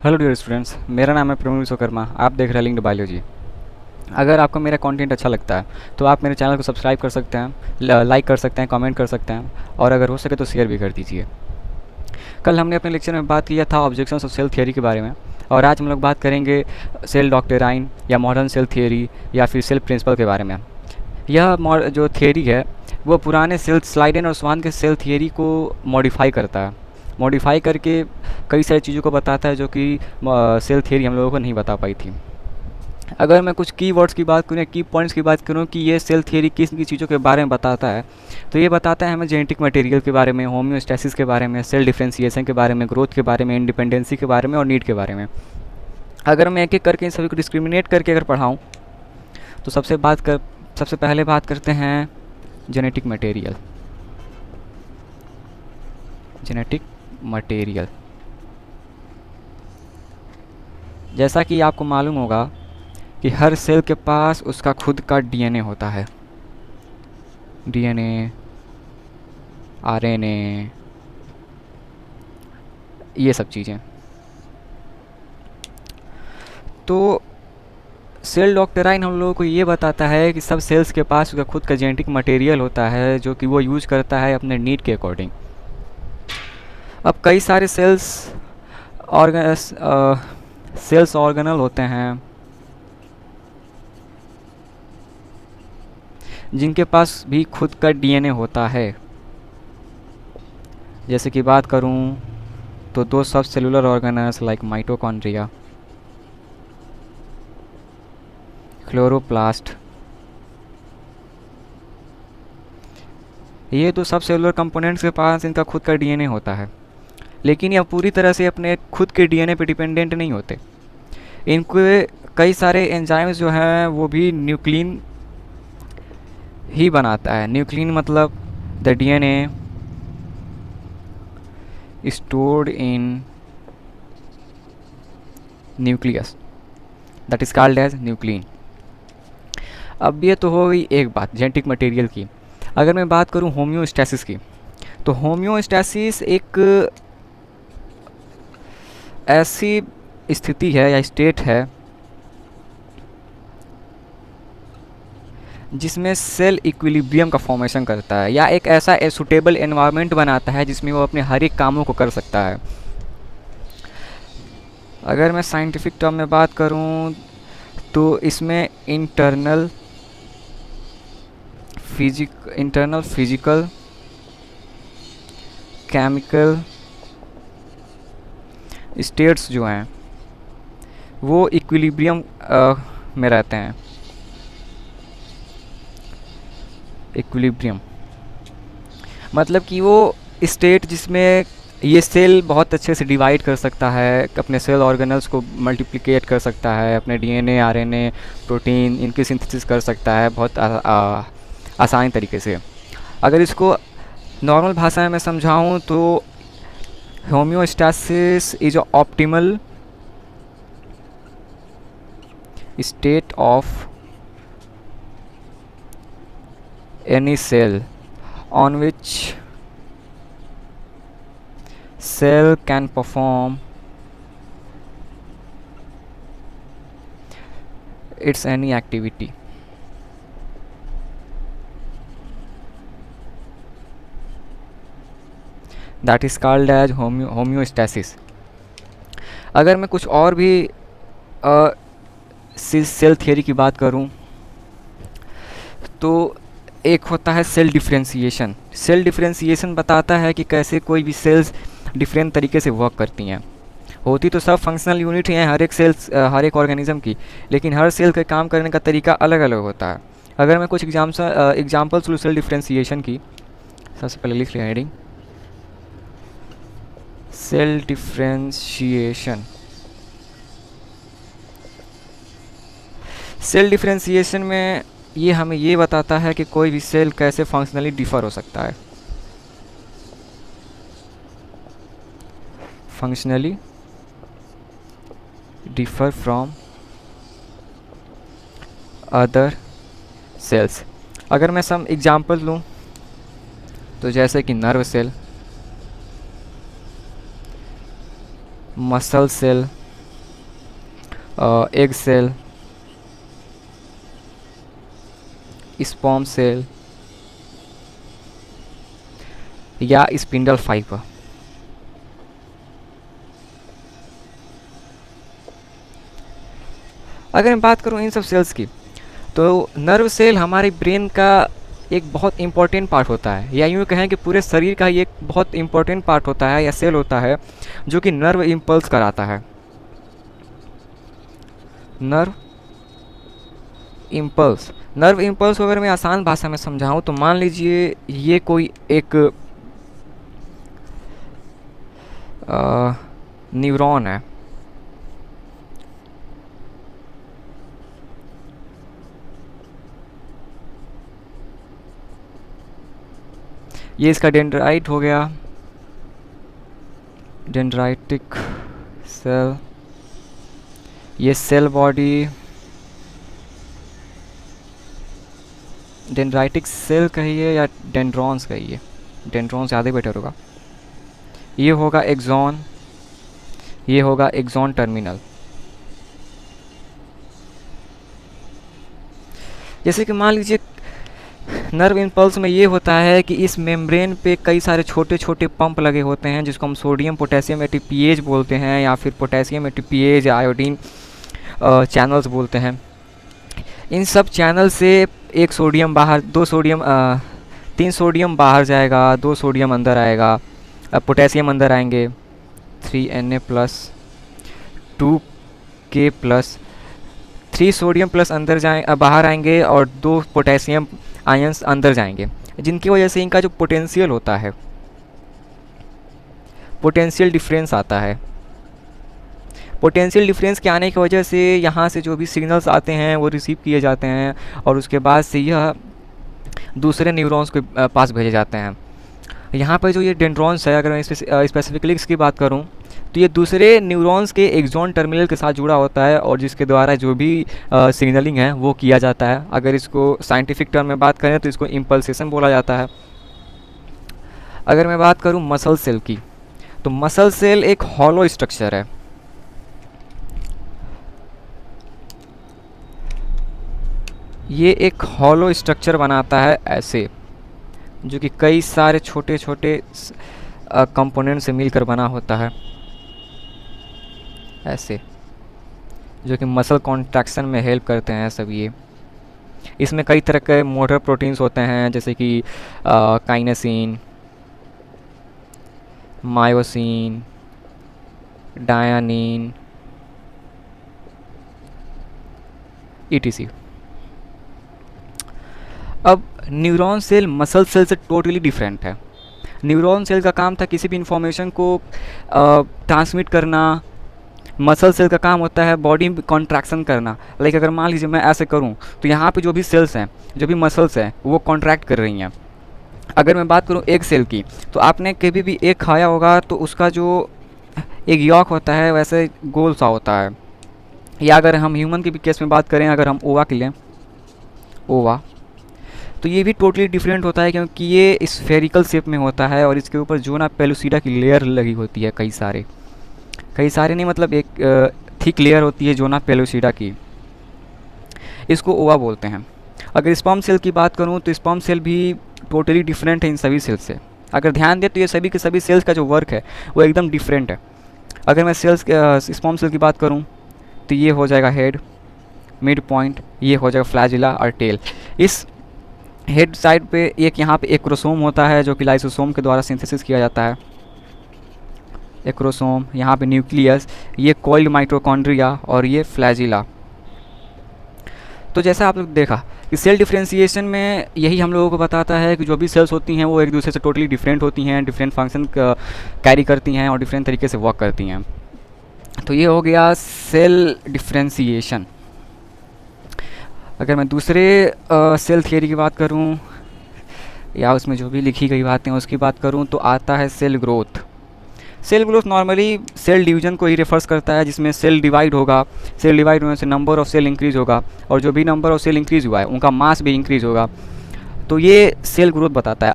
Hello dear students, मेरा नाम है प्रवीण विश्वकर्मा। आप देख रहे हैं लिंक्ड बायोलॉजी। अगर आपको मेरा कंटेंट अच्छा लगता है तो आप मेरे चैनल को सब्सक्राइब कर सकते हैं, लाइक कर सकते हैं, कमेंट कर सकते हैं और अगर हो सके तो शेयर भी कर दीजिए। कल हमने अपने लेक्चर में बात किया था ऑब्जेक्शंस ऑफ सेल थियरी के बारे में और आज हम लोग बात करेंगे सेल डॉक्ट्रिन या मॉडर्न सेल थियरी या फिर सेल प्रिंसिपल के बारे में। यह जो थियरी है वो पुराने सेल स्लाइडेन और स्वान के सेल थियरी को मॉडिफाई करता है, मॉडिफाई करके कई सारी चीज़ों को बताता है जो कि सेल थियरी हम लोगों को नहीं बता पाई थी। अगर मैं कुछ की वर्ड्स की बात करूँ, की पॉइंट्स की बात करूँ कि ये सेल थियरी किस किस चीज़ों के बारे में बताता है, तो ये बताता है हमें जेनेटिक मटेरियल के बारे में, होम्योस्टैसिस के बारे में, सेल डिफ्रेंसिएशन के बारे में, ग्रोथ के बारे में, इंडिपेंडेंसी के बारे में और नीड के बारे में। अगर मैं एक एक करके इन सभी को डिस्क्रिमिनेट करके अगर पढ़ाऊँ तो सबसे पहले बात करते हैं जेनेटिक मटेरियल। जेनेटिक मटेरियल, जैसा कि आपको मालूम होगा कि हर सेल के पास उसका खुद का डीएनए होता है। डीएनए, आरएनए, ये सब चीज़ें। तो सेल डॉक्ट्रिन हम लोगों को ये बताता है कि सब सेल्स के पास उसका खुद का जेनेटिक मटेरियल होता है जो कि वो यूज़ करता है अपने नीड के अकॉर्डिंग। अब कई सारे सेल्स ऑर्गेनल होते हैं जिनके पास भी खुद का डीएनए होता है। जैसे कि बात करूं तो दो सब cellular organelles like mitochondria, chloroplast, ये तो सब सेलुलर कंपोनेंट्स के पास इनका खुद का डीएनए होता है, लेकिन यह पूरी तरह से अपने खुद के डीएनए पे डिपेंडेंट नहीं होते। इनके कई सारे एंजाइम्स जो हैं वो भी न्यूक्लिन ही बनाता है। न्यूक्लिन मतलब the DNA stored in nucleus, that is called as nuclein। अब ये तो हो गई एक बात जेनेटिक मटेरियल की। अगर मैं बात करूं होम्योस्टैसिस की, तो होम्योस्टैसिस एक ऐसी स्थिति है या स्टेट है जिसमें सेल इक्विलिब्रियम का फॉर्मेशन करता है या एक ऐसा सूटेबल एनवायरनमेंट बनाता है जिसमें वो अपने हर एक कामों को कर सकता है। अगर मैं साइंटिफिक टर्म में बात करूं तो इसमें इंटरनल फिजिकल, केमिकल स्टेट्स जो हैं वो इक्विलिब्रियम में रहते हैं। इक्विलिब्रियम मतलब कि वो स्टेट जिसमें ये सेल बहुत अच्छे से डिवाइड कर सकता है, अपने सेल ऑर्गेनल्स को मल्टीप्लिकेट कर सकता है, अपने डीएनए, आरएनए, प्रोटीन इनकी सिंथेसिस कर सकता है बहुत आसान तरीके से। अगर इसको नॉर्मल भाषा में मैं समझाऊं तो homeostasis is optimal state of any cell on which cell can perform its any activity। that is called as homeostasis। अगर मैं कुछ और भी सेल थियरी की बात करूं तो एक होता है सेल डिफ्रेंसिएशन। सेल डिफ्रेंसिएशन बताता है कि कैसे कोई भी सेल्स डिफरेंट तरीके से वर्क करती हैं। होती तो सब फंक्शनल यूनिट हैं हर एक ऑर्गेनिज्म की, लेकिन हर सेल के काम करने का तरीका अलग अलग होता है। अगर मैं कुछ एग्जाम्पल्स लूँ सेल डिफ्रेंसिएशन की, सबसे पहले लिख लिया heading cell differentiation. Cell differentiation में ये हमें ये बताता है कि कोई भी सेल कैसे फंक्शनली डिफर हो सकता है। Functionally differ from other cells. अगर मैं सम एग्जांपल लूँ तो जैसे कि nerve cell, muscle cell, egg cell, sperm cell या स्पिंडल फाइबर। अगर मैं बात करूं इन सब सेल्स की, तो नर्व सेल हमारे ब्रेन का एक बहुत इम्पोर्टेंट पार्ट होता है, या यूँ कहें कि पूरे शरीर का ही एक बहुत इम्पोर्टेंट पार्ट होता है या सेल होता है जो कि नर्व इम्पल्स कराता है। नर्व इम्पल्स को अगर मैं आसान भाषा में समझाऊं तो मान लीजिए ये कोई एक न्यूरॉन है। ये इसका डेंड्राइट हो गया, डेंड्राइटिक सेल, ये सेल बॉडी, डेंड्राइटिक सेल कहिए या डेंड्रॉन्स कहिए, डेंड्रॉन ज़्यादा बेटर होगा। ये होगा एक्सॉन, ये होगा एक्सॉन टर्मिनल। जैसे कि मान लीजिए नर्व इम्पल्स में ये होता है कि इस मेम्ब्रेन पे कई सारे छोटे छोटे पंप लगे होते हैं जिसको हम सोडियम पोटेशियम एटीपीएज बोलते हैं, या फिर पोटेशियम एटीपीएज या आयोडीन चैनल्स बोलते हैं। इन सब चैनल से एक सोडियम बाहर, तीन सोडियम बाहर जाएगा, 2 सोडियम अंदर आएगा, पोटेशियम अंदर आएंगे 3Na plus 2K plus, 3 sodium plus अंदर बाहर आएंगे और 2 पोटेशियम आयंस अंदर जाएंगे, जिनकी वजह से इनका जो पोटेंशियल होता है, पोटेंशियल डिफरेंस आता है। पोटेंशियल डिफरेंस के आने की वजह से यहाँ से जो भी सिग्नल्स आते हैं वो रिसीव किए जाते हैं और उसके बाद से यह दूसरे न्यूरॉन्स के पास भेजे जाते हैं। यहाँ पर जो ये डेंड्रॉन्स है, अगर मैं स्पेसिफिकली इसकी बात करूँ तो ये दूसरे न्यूरॉन्स के एक्सॉन टर्मिनल के साथ जुड़ा होता है और जिसके द्वारा जो भी सिग्नलिंग है वो किया जाता है। अगर इसको साइंटिफिक टर्म में बात करें तो इसको इम्पल्सेशन बोला जाता है। अगर मैं बात करूँ मसल सेल की, तो मसल सेल एक हॉलो स्ट्रक्चर है। ये एक हॉलो स्ट्रक्चर बनाता है ऐसे, जो कि कई सारे छोटे छोटे कंपोनेंट से मिलकर बना होता है ऐसे, जो कि मसल कॉन्ट्रैक्शन में हेल्प करते हैं सब। ये इसमें कई तरह के मोटर प्रोटीन्स होते हैं जैसे कि काइनेसिन, मायोसिन, डायनिन, ETC। अब न्यूरॉन सेल मसल सेल से टोटली डिफरेंट है। न्यूरॉन सेल का काम था किसी भी इंफॉर्मेशन को ट्रांसमिट करना, मसल सेल का काम होता है बॉडी कॉन्ट्रैक्शन करना। लाइक अगर मान लीजिए मैं ऐसे करूं तो यहाँ पे जो भी सेल्स हैं, जो भी मसल्स हैं, वो कॉन्ट्रैक्ट कर रही हैं। अगर मैं बात करूं एक सेल की, तो आपने कभी भी एक खाया होगा तो उसका जो एक यॉक होता है वैसे गोल सा होता है। या अगर हम ह्यूमन के भी केस में बात करें, अगर हम ओवा के लें, ओवा, तो ये भी टोटली डिफरेंट होता है क्योंकि ये स्फेरिकल शेप में होता है और इसके ऊपर जोना पेलुसिडा की लेयर लगी होती है। कई सारे नहीं, मतलब एक थिक लेयर होती है जोना पेलुसिडा की, इसको ओवा बोलते हैं। अगर स्पर्म सेल की बात करूं तो स्पर्म सेल भी टोटली डिफरेंट है इन सभी सेल से। अगर ध्यान दें तो ये सभी के सभी सेल्स का जो वर्क है वो एकदम डिफरेंट है। अगर मैं स्पर्म सेल की बात करूं तो ये हो जाएगा हेड, मिड पॉइंट, ये हो जाएगा फ्लैजिला और टेल। इस हेड साइड पे एक यहाँ पे एक्रोसोम होता है जो कि लाइसोसोम के द्वारा सिंथेसिस किया जाता है। एक्रोसोम, यहाँ पे न्यूक्लियस, ये कॉइल्ड माइटोकॉन्ड्रिया और ये फ्लैजिला। तो जैसा आप लोग देखा कि सेल डिफरेंशिएशन में यही हम लोगों को बताता है कि जो भी सेल्स होती हैं वो एक दूसरे से टोटली डिफरेंट होती हैं, डिफरेंट फंक्शन कैरी करती हैं और डिफरेंट तरीके से वर्क करती हैं। तो ये हो गया सेल डिफरेंशिएशन। अगर मैं दूसरे सेल थियरी की बात करूं या उसमें जो भी लिखी गई बातें हैं उसकी बात करूं तो आता है cell growth. Cell growth normally cell division को ही रेफर्स करता है, जिसमें सेल डिवाइड होगा, सेल डिवाइड होने से नंबर ऑफ सेल इंक्रीज़ होगा और जो भी नंबर ऑफ सेल इंक्रीज़ हुआ है उनका मास भी इंक्रीज़ होगा। तो ये सेल ग्रोथ बताता है।